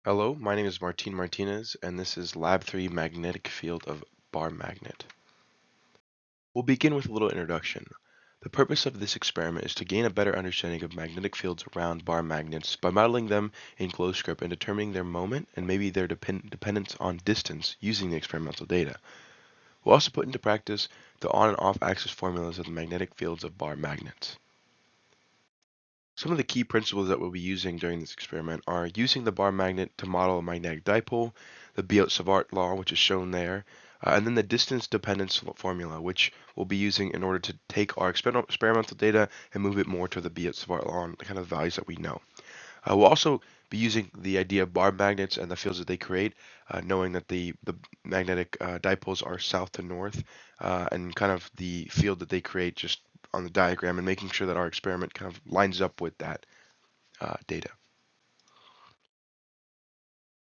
Hello, my name is Martin Martinez, and this is Lab 3 Magnetic Field of Bar Magnet. We'll begin with a little introduction. The purpose of this experiment is to gain a better understanding of magnetic fields around bar magnets by modeling them in closed grip and determining their moment and maybe their dependence on distance using the experimental data. We'll also put into practice the on and off axis formulas of the magnetic fields of bar magnets. Some of the key principles that we'll be using during this experiment are using the bar magnet to model a magnetic dipole, the Biot-Savart law, which is shown there, and then the distance dependence formula, which we'll be using in order to take our experimental data and move it more to the Biot-Savart law and the kind of values that we know. We'll also be using the idea of bar magnets and the fields that they create, knowing that the magnetic dipoles are south to north, and kind of the field that they create just on the diagram, and making sure that our experiment kind of lines up with that data.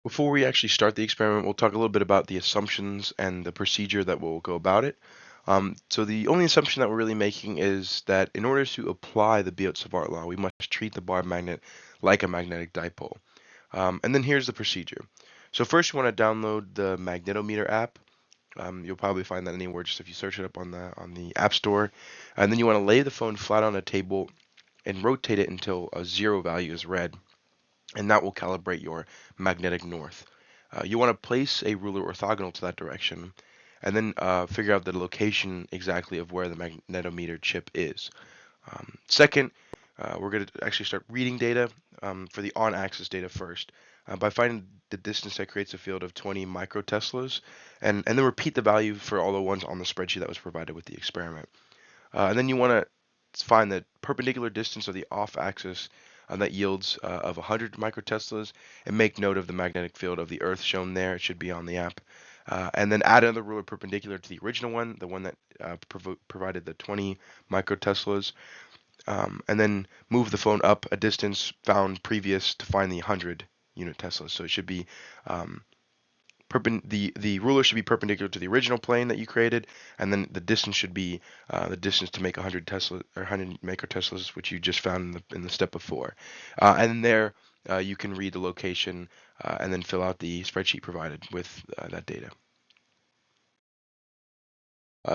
Before we actually start the experiment, we'll talk a little bit about the assumptions and the procedure that we'll go about it. So the only assumption that we're really making is that in order to apply the Biot-Savart law, we must treat the bar magnet like a magnetic dipole. And then here's the procedure. So first you want to download the magnetometer app. You'll probably find that anywhere just if you search it up on the App Store. And then you want to lay the phone flat on a table and rotate it until a zero value is read, and that will calibrate your magnetic north. You want to place a ruler orthogonal to that direction, and then figure out the location exactly of where the magnetometer chip is. Second, we're going to actually start reading data for the on-axis data first by finding the distance that creates a field of 20 microteslas, and then repeat the value for all the ones on the spreadsheet that was provided with the experiment. And then you want to find the perpendicular distance of the off-axis that yields of 100 microteslas, and make note of the magnetic field of the Earth shown there. It should be on the app. And then add another ruler perpendicular to the original one, the one that provided the 20 microteslas, and then move the phone up a distance found previous to find the 100 unit teslas. So it should be the ruler should be perpendicular to the original plane that you created, and then the distance should be the distance to make 100 Tesla or 100 microteslas, which you just found in the step before. And then there you can read the location and then fill out the spreadsheet provided with that data.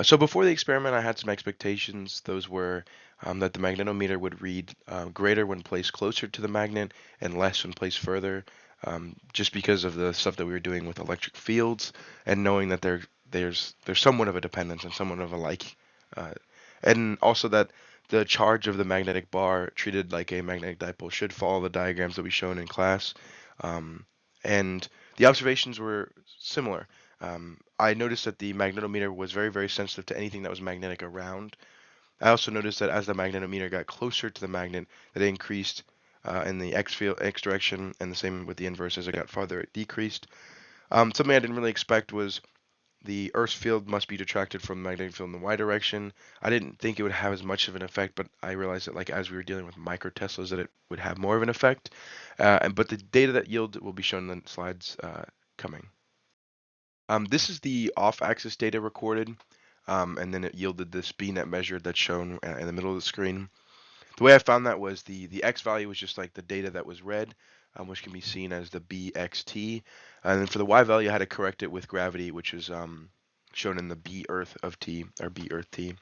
So before the experiment, I had some expectations. Those were that the magnetometer would read greater when placed closer to the magnet and less when placed further, just because of the stuff that we were doing with electric fields, and knowing that there's somewhat of a dependence and somewhat of a like, uh, and also that the charge of the magnetic bar treated like a magnetic dipole should follow the diagrams that we shown in class, and the observations were similar. I noticed that the magnetometer was very, very sensitive to anything that was magnetic around. I also noticed that as the magnetometer got closer to the magnet, that it increased in the x direction, and the same with the inverse. As it got farther, it decreased. Something I didn't really expect was the Earth's field must be detracted from the magnetic field in the y direction. I didn't think it would have as much of an effect, but I realized that, like, as we were dealing with microteslas, that it would have more of an effect. But the data that yield will be shown in the slides coming. This is the off-axis data recorded, and then it yielded this BNet measure that's shown in the middle of the screen. The way I found that was the x value was just like the data that was read, which can be seen as the BXT. And then for the y value, I had to correct it with gravity, which is shown in the B Earth of T, or B Earth T.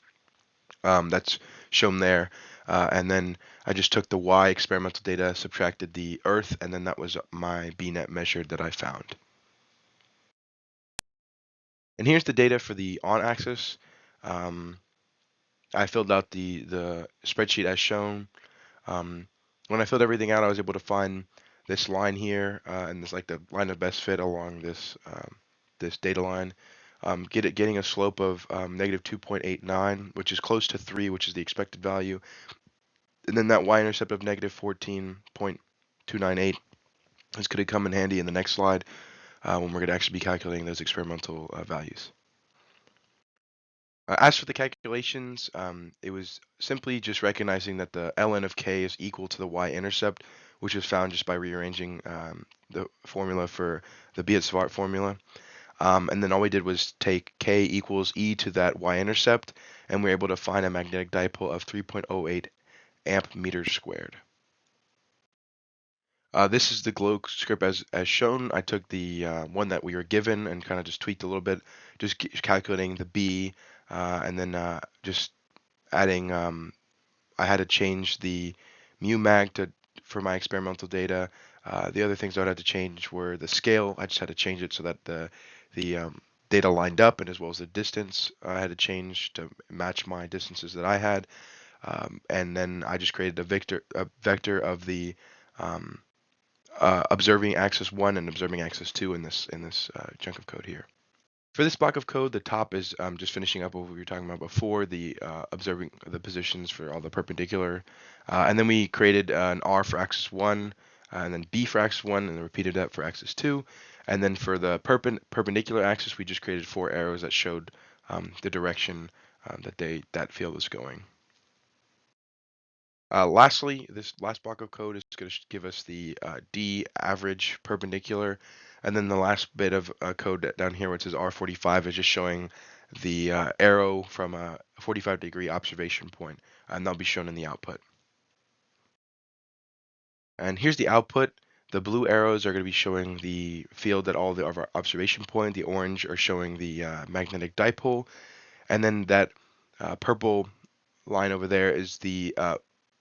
That's shown there. And then I just took the y experimental data, subtracted the Earth, and then that was my BNet measure that I found. And here's the data for the on-axis. Um, I filled out the spreadsheet as shown. When I filled everything out, I was able to find this line here, and this like the line of best fit along this data line. Getting a slope of negative 2.89, which is close to 3, which is the expected value, and then that y-intercept of negative 14.298 is going to come in handy in the next slide when we're going to actually be calculating those experimental values. As for the calculations, it was simply just recognizing that the ln of k is equal to the y-intercept, which was found just by rearranging the formula for the Biot-Savart formula. And then all we did was take k equals e to that y-intercept, and we were able to find a magnetic dipole of 3.08 amp meters squared. This is the glow script as shown. I took the one that we were given and kind of just tweaked a little bit, just calculating the B, and then just adding. I had to change the mu mag to for my experimental data. The other things I had to change were the scale. I just had to change it so that the data lined up, and as well as the distance I had to change to match my distances that I had. And then I just created a vector of the um, observing axis 1 and observing axis 2 in this chunk of code here. For this block of code, the top is just finishing up what we were talking about before, the observing the positions for all the perpendicular. And then we created an R for axis 1, and then B for axis 1, and then repeated that for axis 2. And then for the perpendicular axis, we just created 4 arrows that showed the direction that field is going. Lastly, this last block of code is going to give us the D average perpendicular, and then the last bit of code down here, which is R45, is just showing the arrow from a 45-degree observation point, and that'll be shown in the output. And here's the output. The blue arrows are going to be showing the field at all of our observation point. The orange are showing the magnetic dipole, and then that purple line over there is the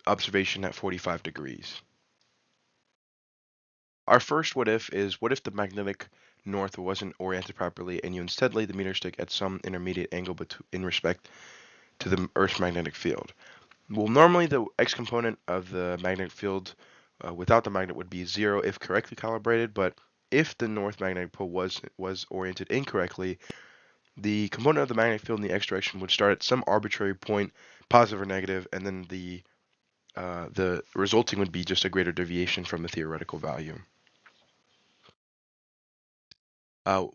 observation at 45 degrees. Our first what if is, what if the magnetic north wasn't oriented properly and you instead laid the meter stick at some intermediate angle in respect to the Earth's magnetic field? Well, normally the x component of the magnetic field without the magnet would be 0 if correctly calibrated, but if the north magnetic pole was oriented incorrectly, the component of the magnetic field in the x direction would start at some arbitrary point, positive or negative, and then the resulting would be just a greater deviation from the theoretical value.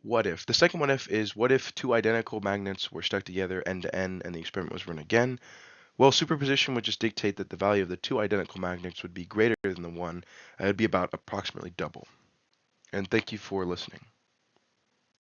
What if? The second what if is, what if two identical magnets were stuck together end to end and the experiment was run again? Well, superposition would just dictate that the value of the two identical magnets would be greater than the one. It would be about approximately double. And thank you for listening.